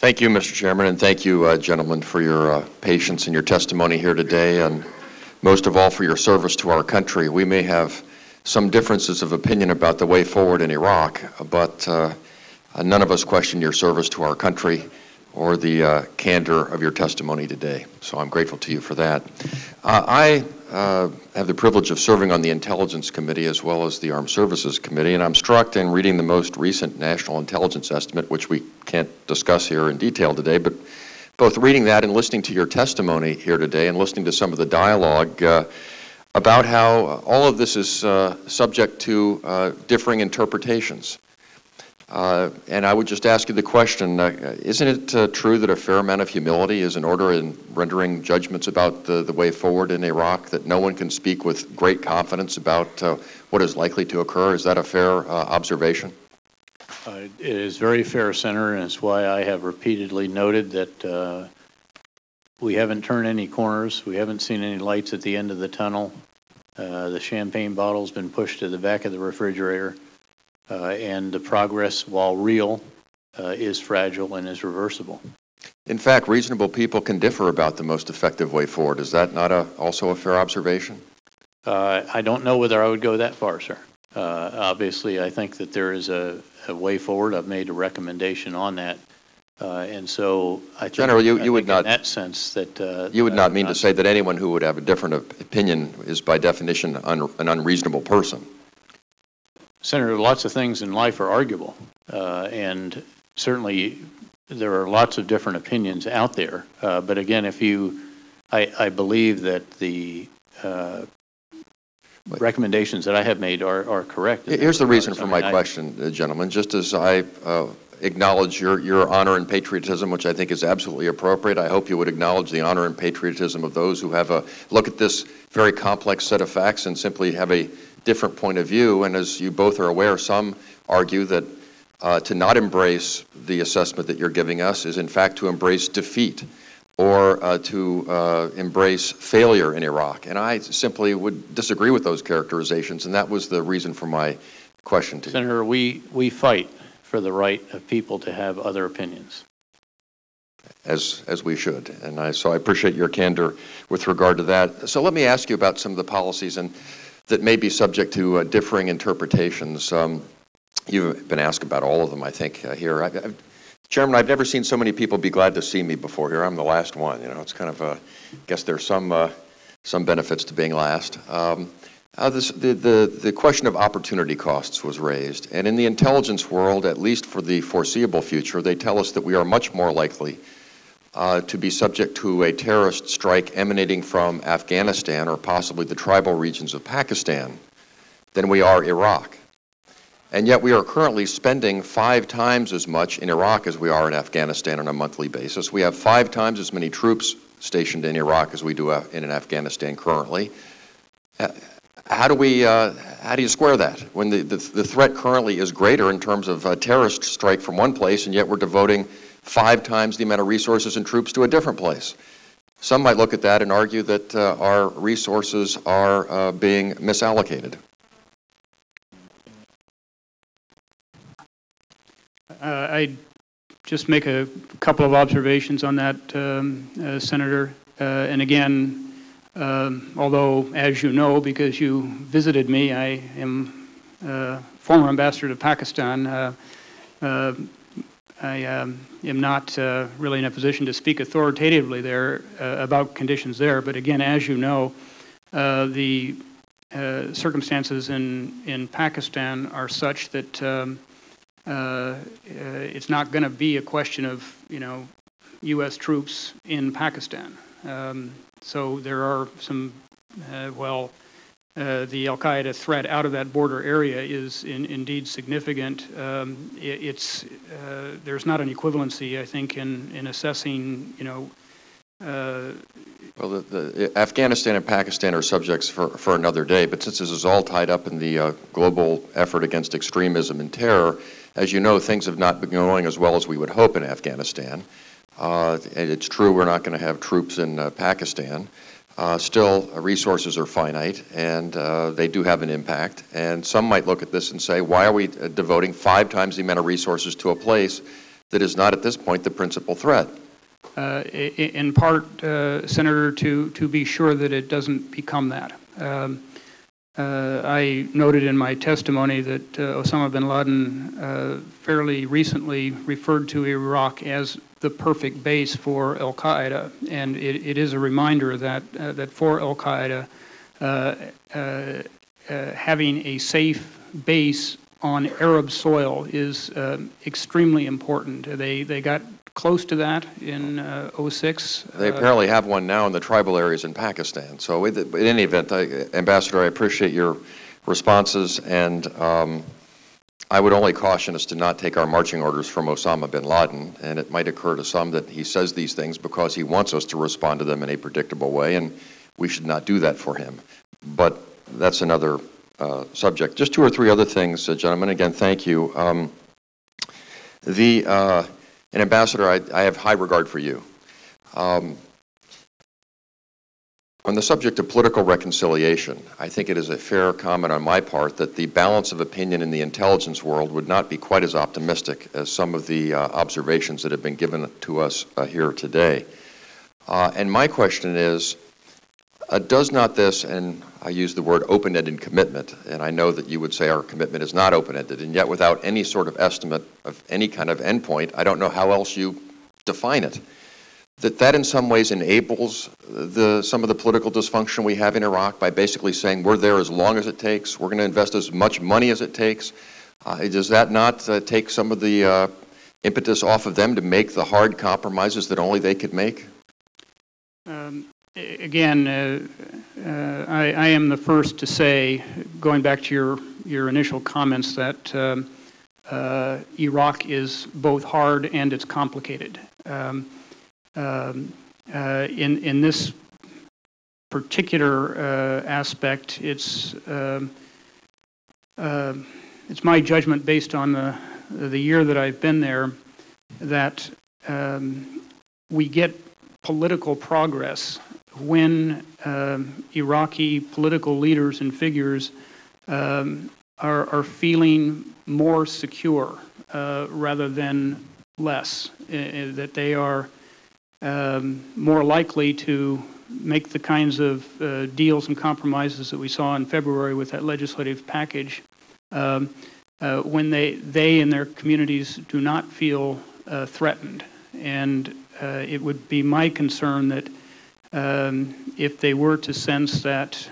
Thank you, Mr. Chairman, and thank you, gentlemen, for your patience and your testimony here today, and most of all for your service to our country. We may have some differences of opinion about the way forward in Iraq, but none of us question your service to our country or the candor of your testimony today. So I'm grateful to you for that. I have the privilege of serving on the Intelligence Committee as well as the Armed Services Committee, and I'm struck in reading the most recent National Intelligence Estimate, which we can't discuss here in detail today, but both reading that and listening to your testimony here today and listening to some of the dialogue about how all of this is subject to differing interpretations. And I would just ask you the question, isn't it true that a fair amount of humility is in order in rendering judgments about the way forward in Iraq, that no one can speak with great confidence about what is likely to occur? Is that a fair observation? It is very fair, Senator, and it's why I have repeatedly noted that we haven't turned any corners. We haven't seen any lights at the end of the tunnel. The champagne bottle's been pushed to the back of the refrigerator. And the progress, while real, is fragile and is reversible. In fact, reasonable people can differ about the most effective way forward. Is that not also a fair observation? I don't know whether I would go that far, sir. Obviously, I think that there is a way forward. I've made a recommendation on that. And so I think, General, you would not, in that sense, that you would not mean to say that anyone who would have a different opinion is by definition an unreasonable person. Senator, lots of things in life are arguable, and certainly there are lots of different opinions out there. But again, I believe that the recommendations that I have made are correct. Here's the reason for my question, gentlemen. Just as I acknowledge your honor and patriotism, which I think is absolutely appropriate, I hope you would acknowledge the honor and patriotism of those who have a look at this very complex set of facts and simply have a different point of view. And as you both are aware, some argue that to not embrace the assessment that you're giving us is in fact to embrace defeat or to embrace failure in Iraq. And I simply would disagree with those characterizations, and that was the reason for my question to you. Senator, we fight for the right of people to have other opinions. As we should, and so I appreciate your candor with regard to that. So let me ask you about some of the policies that may be subject to differing interpretations. You've been asked about all of them, I think, here. Chairman, I've never seen so many people be glad to see me before here. I'm the last one. You know, it's kind of I guess there's some benefits to being last. The question of opportunity costs was raised, and in the intelligence world, at least for the foreseeable future, they tell us that we are much more likely to be subject to a terrorist strike emanating from Afghanistan or possibly the tribal regions of Pakistan than we are Iraq. And yet we are currently spending 5 times as much in Iraq as we are in Afghanistan on a monthly basis. We have 5 times as many troops stationed in Iraq as we do in Afghanistan currently. How do you square that when the threat currently is greater in terms of a terrorist strike from one place, and yet we're devoting 5 times the amount of resources and troops to a different place? Some might look at that and argue that our resources are being misallocated. I'd just make a couple of observations on that, Senator. And again, although, as you know, because you visited me, I am former ambassador to Pakistan. I am not really in a position to speak authoritatively there about conditions there. But again, as you know, the circumstances in Pakistan are such that it's not going to be a question of, U.S. troops in Pakistan. So there are some, the al-Qaeda threat out of that border area is indeed significant. There's not an equivalency, I think, in assessing, Well, the Afghanistan and Pakistan are subjects for another day, but since this is all tied up in the global effort against extremism and terror, as you know, things have not been going as well as we would hope in Afghanistan. And it's true we're not going to have troops in Pakistan. Still, resources are finite, and they do have an impact. And some might look at this and say, why are we devoting 5 times the amount of resources to a place that is not at this point the principal threat? In part, Senator, to be sure that it doesn't become that. I noted in my testimony that Osama bin Laden fairly recently referred to Iraq as the perfect base for al-Qaeda, and it is a reminder that that for al-Qaeda, having a safe base on Arab soil is extremely important. They got close to that in 06. They apparently have one now in the tribal areas in Pakistan. So in any event, Ambassador, I appreciate your responses, and I would only caution us to not take our marching orders from Osama bin Laden, and it might occur to some that he says these things because he wants us to respond to them in a predictable way, and we should not do that for him. But that's another subject. Just two or three other things, gentlemen. Again, thank you. And Ambassador, I have high regard for you. On the subject of political reconciliation, I think it is a fair comment on my part that the balance of opinion in the intelligence world would not be quite as optimistic as some of the observations that have been given to us here today. And my question is, does not this, and I use the word open-ended commitment, and I know that you would say our commitment is not open-ended, and yet without any sort of estimate of any kind of endpoint, I don't know how else you define it, that in some ways enables some of the political dysfunction we have in Iraq by basically saying we're there as long as it takes, we're going to invest as much money as it takes. Does that not take some of the impetus off of them to make the hard compromises that only they could make? Again, I am the first to say, going back to your initial comments, that Iraq is both hard and it's complicated. In this particular aspect, it's my judgment based on the year that I've been there that we get political progress when Iraqi political leaders and figures are feeling more secure rather than less, that they are more likely to make the kinds of deals and compromises that we saw in February with that legislative package when they and their communities do not feel threatened. And it would be my concern that if they were to sense that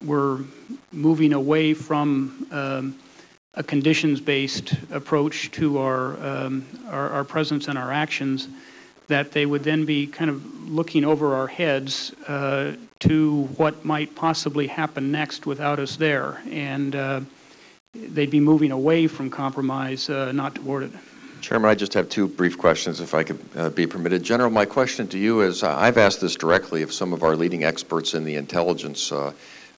we're moving away from a conditions-based approach to our presence and our actions, that they would then be kind of looking over our heads to what might possibly happen next without us there. And they'd be moving away from compromise, not toward it. Chairman, I just have two brief questions, if I could be permitted. General, my question to you is, I've asked this directly of some of our leading experts in the intelligence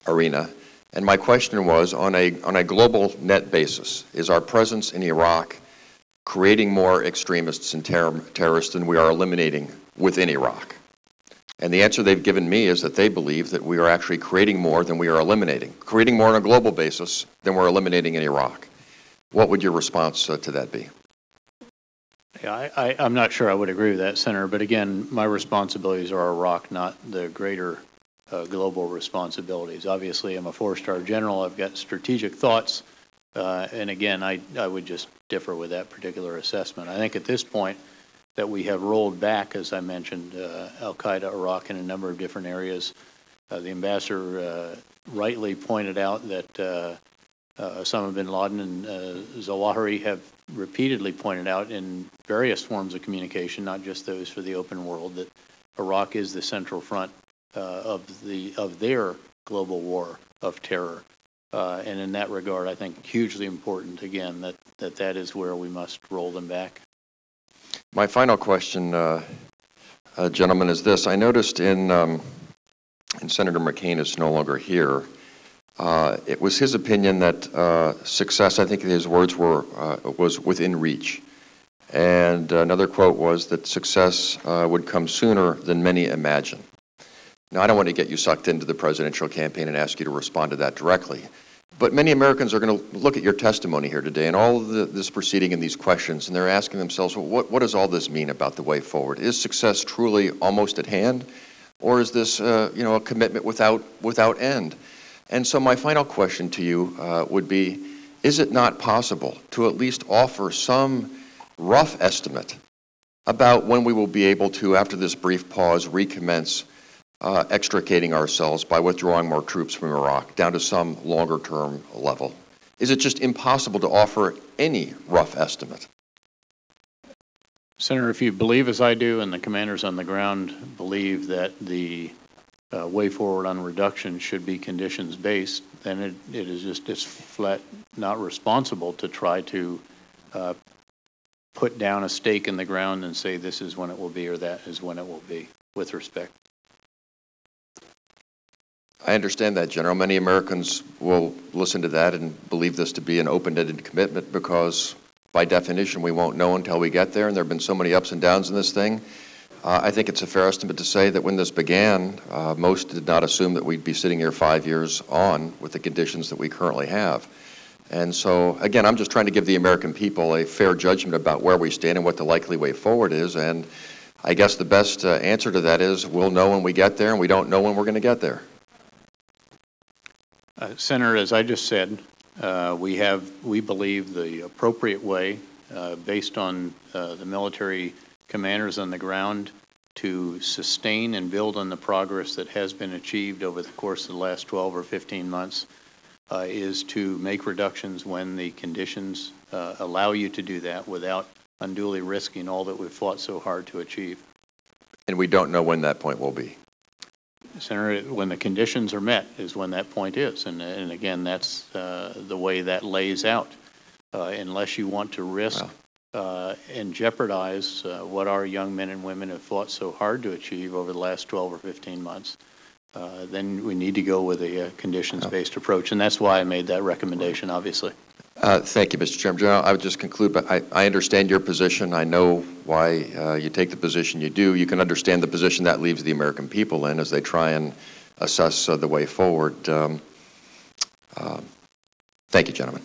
arena, and my question was, on a global net basis, is our presence in Iraq creating more extremists and terrorists than we are eliminating within Iraq? And the answer they've given me is that they believe that we are actually creating more than we are eliminating, creating more on a global basis than we're eliminating in Iraq. What would your response to that be? Yeah, I'm not sure I would agree with that, Senator, but again, my responsibilities are Iraq, not the greater global responsibilities. Obviously, I'm a four-star general. I've got strategic thoughts, and again, I would just differ with that particular assessment. I think at this point that we have rolled back, as I mentioned, al-Qaeda, Iraq, in a number of different areas. The ambassador rightly pointed out that Osama bin Laden and Zawahiri have repeatedly pointed out in various forms of communication, not just those for the open world, that Iraq is the central front of their global war of terror. And in that regard, I think hugely important, again, that is where we must roll them back. My final question, gentlemen, is this. I noticed and Senator McCain is no longer here, it was his opinion that success, I think his words were, was within reach. And another quote was that success would come sooner than many imagine. Now, I don't want to get you sucked into the presidential campaign and ask you to respond to that directly, But many Americans are going to look at your testimony here today and all of this proceeding and these questions, and they're asking themselves, well, what does all this mean about the way forward? Is success truly almost at hand, or is this a commitment without end? And so my final question to you would be, is it not possible to at least offer some rough estimate about when we will be able to, after this brief pause, recommence extricating ourselves by withdrawing more troops from Iraq down to some longer-term level? Is it just impossible to offer any rough estimate? Senator, if you believe as I do and the commanders on the ground believe that the way forward on reduction should be conditions-based, then it's flat not responsible to try to put down a stake in the ground and say this is when it will be or that is when it will be, with respect. I understand that, General. Many Americans will listen to that and believe this to be an open-ended commitment because, by definition, we won't know until we get there, and there have been so many ups and downs in this thing. I think it's a fair estimate to say that when this began, most did not assume that we'd be sitting here 5 years on with the conditions that we currently have. And so, again, I'm just trying to give the American people a fair judgment about where we stand and what the likely way forward is, and I guess the best answer to that is we'll know when we get there, and we don't know when we're going to get there. Senator, as I just said, we believe the appropriate way, based on the military commanders on the ground, to sustain and build on the progress that has been achieved over the course of the last 12 or 15 months, is to make reductions when the conditions allow you to do that without unduly risking all that we've fought so hard to achieve. And we don't know when that point will be. Senator, when the conditions are met is when that point is, and again, that's the way that lays out. Unless you want to risk and jeopardize what our young men and women have fought so hard to achieve over the last 12 or 15 months, then we need to go with a conditions-based approach, and that's why I made that recommendation, obviously. Thank you, Mr. Chairman. General, I would just conclude, but I understand your position. I know why you take the position you do. You can understand the position that leaves the American people in as they try and assess the way forward. Thank you, gentlemen.